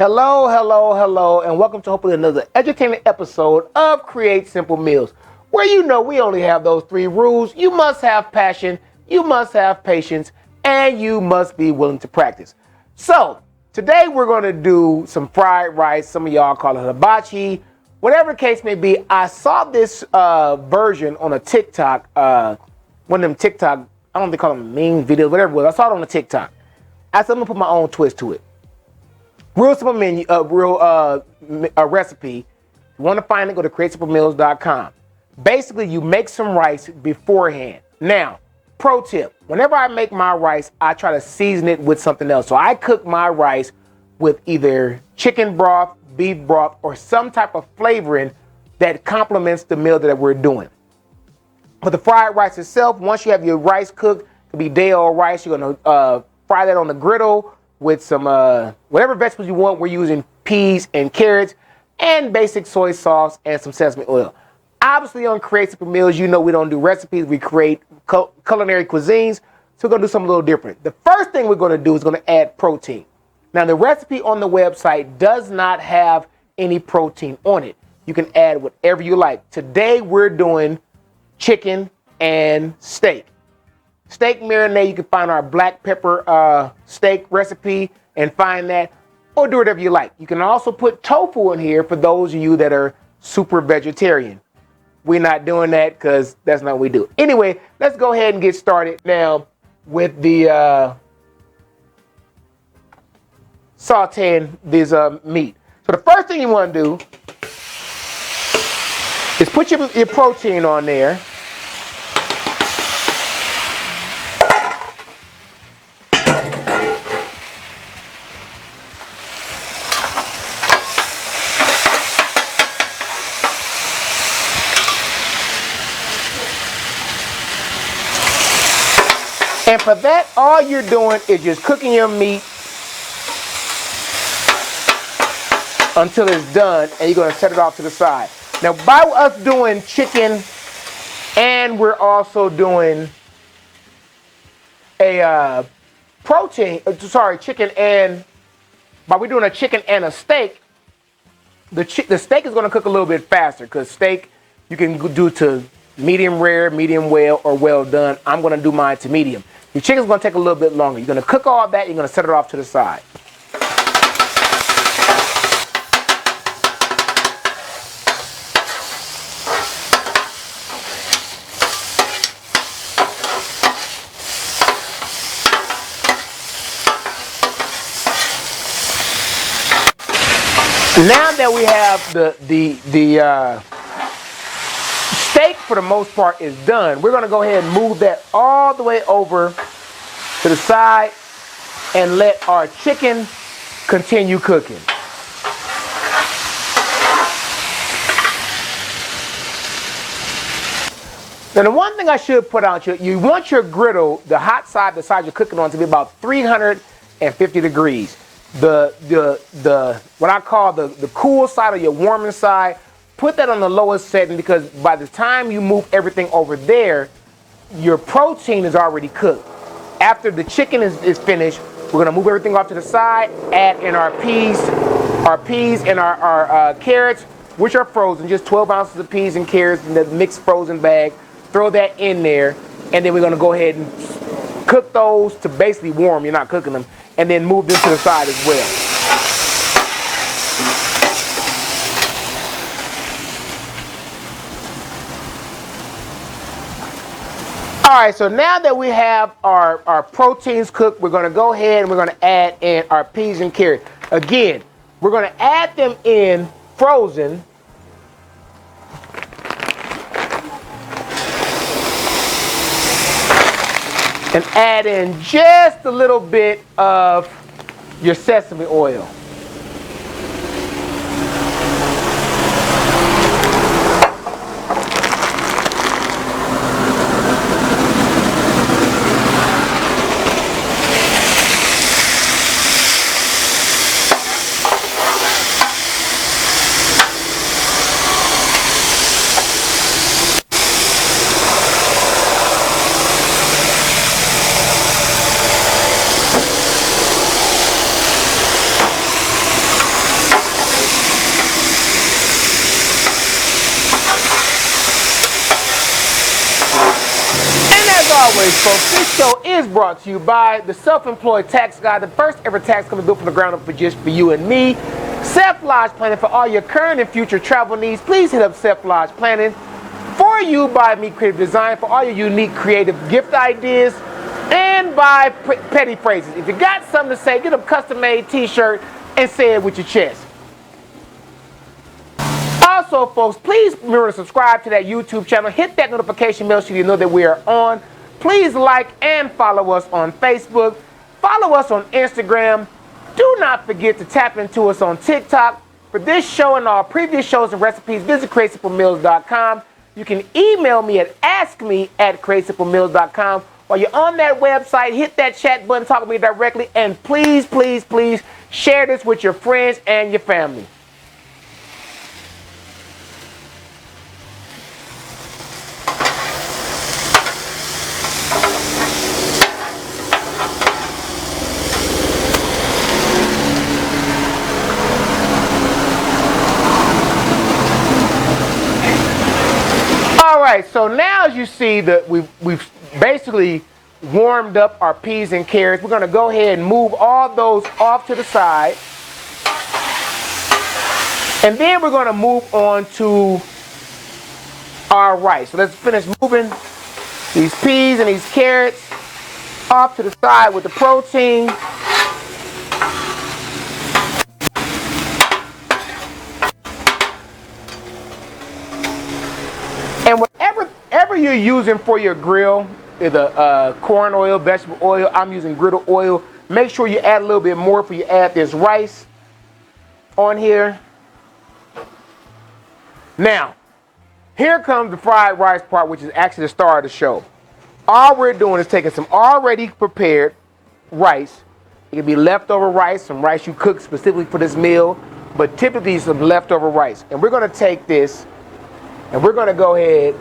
Hello, hello, hello, and welcome to hopefully another entertaining episode of Create Simple Meals, where you know we only have those three rules. You must have passion, you must have patience, and you must be willing to practice. So, today we're going to do some fried rice. Some of y'all call it hibachi. Whatever the case may be, I saw this version on a TikTok, one of them TikTok, I don't know if they call them meme videos, whatever it was. I saw it on a TikTok. I said, I'm going to put my own twist to it. Real simple menu, recipe. If you want to find it, go to createsimplemeals.com. Basically, you make some rice beforehand. Now, pro tip, whenever I make my rice, I try to season it with something else. So I cook my rice with either chicken broth, beef broth, or some type of flavoring that complements the meal that we're doing. For the fried rice itself, once you have your rice cooked, it could be day-old rice, you're going to fry that on the griddle with some whatever vegetables you want. We're using peas and carrots and basic soy sauce and some sesame oil. Obviously on Create Simple Meals, you know we don't do recipes, we create culinary cuisines, so we're going to do something a little different. The first thing we're going to do is going to add protein. Now the recipe on the website does not have any protein on it. You can add whatever you like. Today we're doing chicken and steak. Steak marinade, you can find our black pepper steak recipe and find that, or do whatever you like. You can also put tofu in here for those of you that are super vegetarian. We're not doing that because that's not what we do. Anyway, let's go ahead and get started now with the sauteing this meat. So the first thing you want to do is put your protein on there. And for that, all you're doing is just cooking your meat until it's done, and you're going to set it off to the side. Now, by us doing chicken, and we're also doing a chicken and, by we're doing a chicken and a steak, the steak is going to cook a little bit faster, because steak you can do to medium rare, medium well, or well done. I'm going to do mine to medium. Your chicken's going to take a little bit longer. You're going to cook all that. You're going to set it off to the side. Now that we have the steak, for the most part, is done, we're going to go ahead and move that all the way over to the side and let our chicken continue cooking. Now, the one thing I should put out, you want your griddle, the hot side, the side you're cooking on, to be about 350 degrees. The what I call the cool side or your warming side, put that on the lowest setting, because by the time you move everything over there, your protein is already cooked. After the chicken is finished, we're going to move everything off to the side, add in our peas and our carrots, which are frozen, just 12 ounces of peas and carrots in the mixed frozen bag. Throw that in there, and then we're going to go ahead and cook those to basically warm. You're not cooking them. And then move them to the side as well. All right, so now that we have our proteins cooked, we're going to go ahead and we're going to add in our peas and carrots. Again, we're going to add them in frozen. And add in just a little bit of your sesame oil. always, folks, this show is brought to you by the Self-Employed Tax Guy, the first ever tax company built from the ground up for just for you and me. Seth Lodge Planning for all your current and future travel needs. Please hit up Seth Lodge Planning. For you by me, Creative Design, for all your unique creative gift ideas. And by Petty Phrases. If you got something to say, get a custom-made t-shirt and say it with your chest. Also, folks, please remember to subscribe to that YouTube channel. Hit that notification bell so you know that we are on. Please like and follow us on Facebook. Follow us on Instagram. Do not forget to tap into us on TikTok. For this show and all previous shows and recipes, visit CreateSimpleMeals.com. You can email me at askme@CreateSimpleMeals.com. While you're on that website, hit that chat button, talk to me directly, and please, please, please share this with your friends and your family. All right, so now as you see that we've basically warmed up our peas and carrots. We're going to go ahead and move all those off to the side. And then we're going to move on to our rice. So let's finish moving these peas and these carrots off to the side with the protein. And whatever you're using for your grill, either corn oil, vegetable oil, I'm using griddle oil. Make sure you add a little bit more before you add this rice on here. Now, here comes the fried rice part, which is actually the star of the show. All we're doing is taking some already prepared rice. It can be leftover rice, some rice you cook specifically for this meal, but typically some leftover rice. And we're going to take this and we're going to go ahead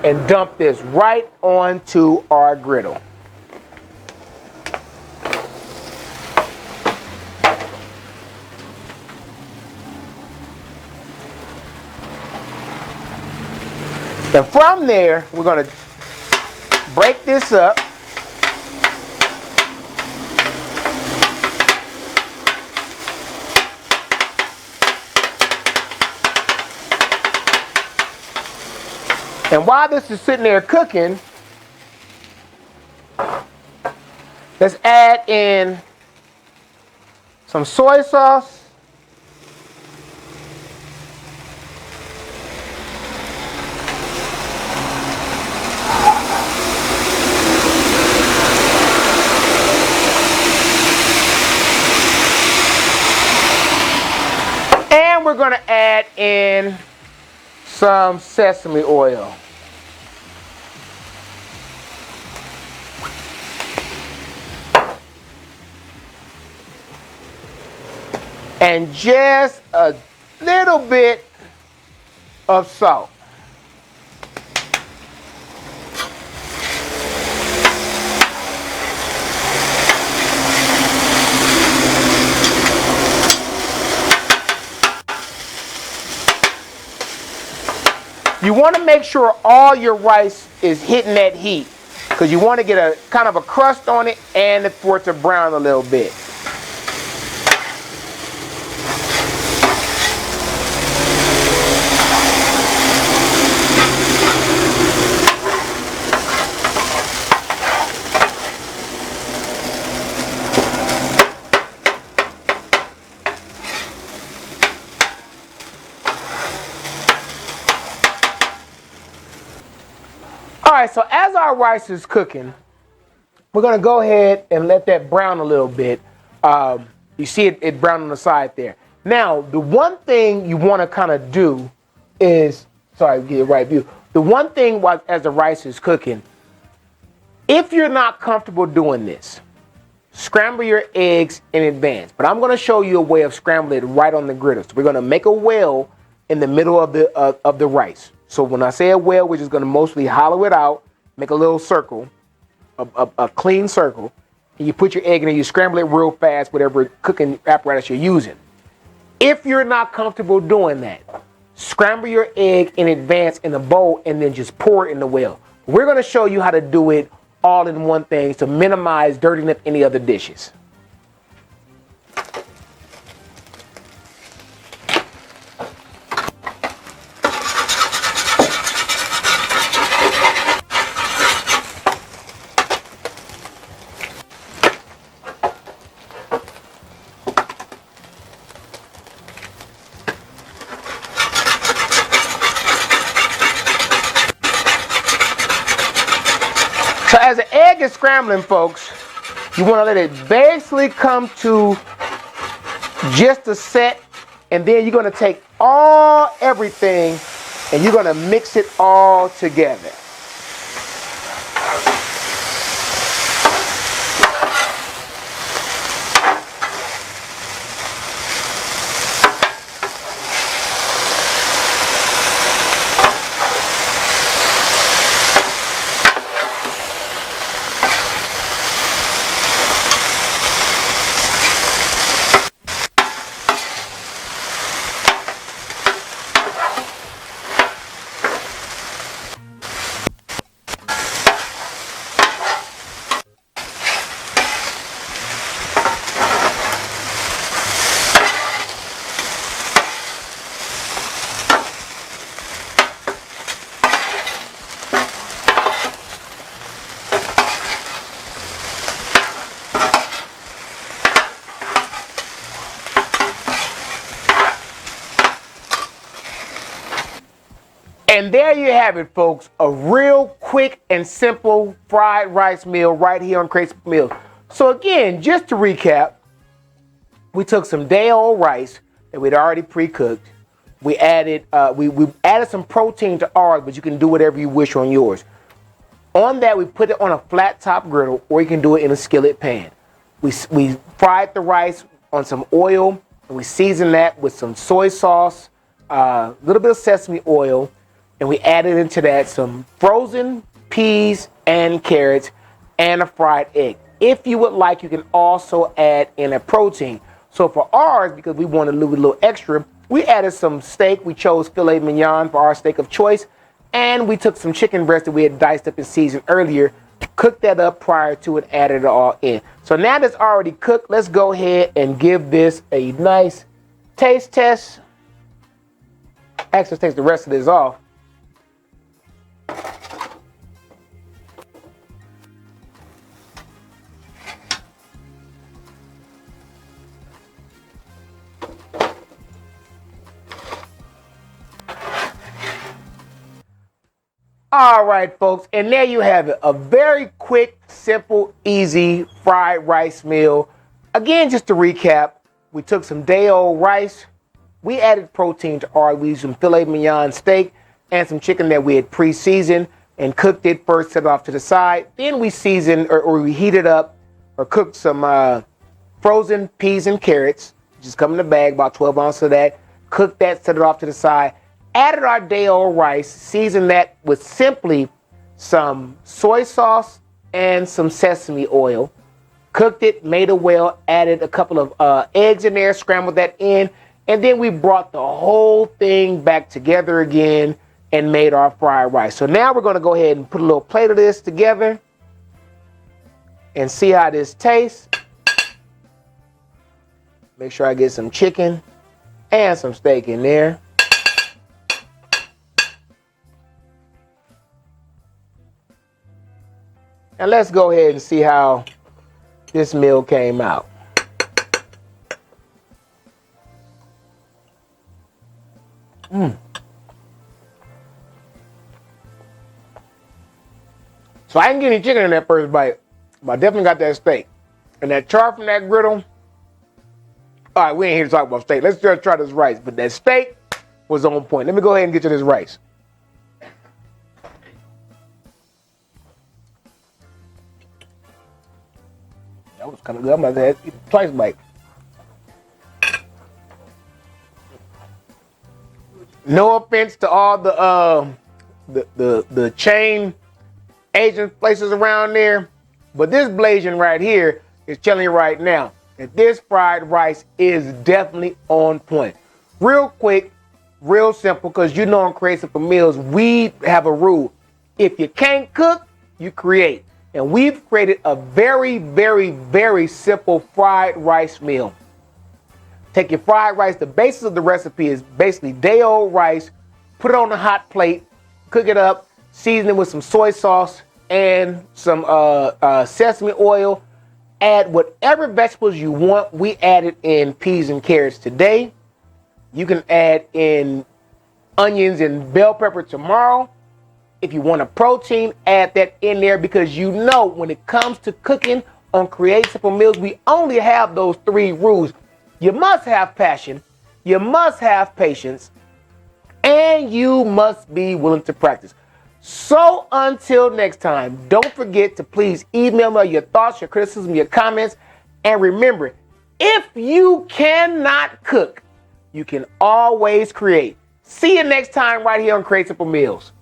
and dump this right onto our griddle. And from there, we're going to break this up. And while this is sitting there cooking, let's add in some soy sauce. And we're going to add in some sesame oil. And just a little bit of salt. You want to make sure all your rice is hitting that heat, because you want to get a kind of a crust on it and for it to brown a little bit. All right, so as our rice is cooking, we're going to go ahead and let that brown a little bit. You see it brown on the side there. Now, the one thing you want to kind of do is, sorry, get the right view. The one thing as the rice is cooking, if you're not comfortable doing this, scramble your eggs in advance. But I'm going to show you a way of scrambling it right on the griddle. So we're going to make a well in the middle of the rice. So when I say a well, we're just going to mostly hollow it out, make a little circle, a clean circle, and you put your egg in and you scramble it real fast, whatever cooking apparatus you're using. If you're not comfortable doing that, scramble your egg in advance in a bowl and then just pour it in the well. We're going to show you how to do it all in one thing to minimize dirtying up any other dishes. So as the egg is scrambling, folks, you want to let it basically come to just a set, and then you're going to take everything and you're going to mix it all together. And there you have it, folks. A real quick and simple fried rice meal right here on Crazy Meals. So again, just to recap, we took some day-old rice that we'd already pre-cooked. We added we added some protein to ours, but you can do whatever you wish on yours. On that, we put it on a flat top griddle, or you can do it in a skillet pan. We fried the rice on some oil, and we seasoned that with some soy sauce, a little bit of sesame oil, and we added into that some frozen peas and carrots and a fried egg. If you would like, you can also add in a protein. So for ours, because we wanted a little extra, we added some steak. We chose filet mignon for our steak of choice. And we took some chicken breast that we had diced up and seasoned earlier, cooked that up prior to it, added it all in. So now that's already cooked, let's go ahead and give this a nice taste test. Actually, let's take the rest of this off. All right, folks, and there you have it. A very quick, simple, easy fried rice meal. Again, just to recap, we took some day-old rice. We added protein to ours. We used some filet mignon steak and some chicken that we had pre-seasoned and cooked it first, set it off to the side. Then we seasoned or we heated up or cooked some frozen peas and carrots. Just come in the bag, about 12 ounces of that. Cooked that, set it off to the side. Added our day-old rice, seasoned that with simply some soy sauce and some sesame oil. Cooked it, made it well, added a couple of eggs in there, scrambled that in, and then we brought the whole thing back together again and made our fried rice. So now we're going to go ahead and put a little plate of this together and see how this tastes. Make sure I get some chicken and some steak in there. And let's go ahead and see how this meal came out. So I didn't get any chicken in that first bite, but I definitely got that steak. And that char from that griddle. All right, we ain't here to talk about steak. Let's just try this rice. But that steak was on point. Let me go ahead and get you this rice. That was kind of good. I'm about to eat it twice bite. No offense to all the chain Asian places around there, but this Blasian right here is telling you right now that this fried rice is definitely on point. Real quick, real simple, because on Create Simple Meals, we have a rule. If you can't cook, you create. And we've created a very, very, very simple fried rice meal. Take your fried rice. The basis of the recipe is basically day-old rice. Put it on a hot plate, cook it up, season it with some soy sauce and some sesame oil. Add whatever vegetables you want. We added in peas and carrots today. You can add in onions and bell pepper tomorrow. If you want a protein, add that in there, because you know when it comes to cooking on Create Simple Meals, we only have those 3 rules. You must have passion, you must have patience, and you must be willing to practice. So until next time, don't forget to please email me your thoughts, your criticism, your comments. And remember, if you cannot cook, you can always create. See you next time right here on Create Simple Meals.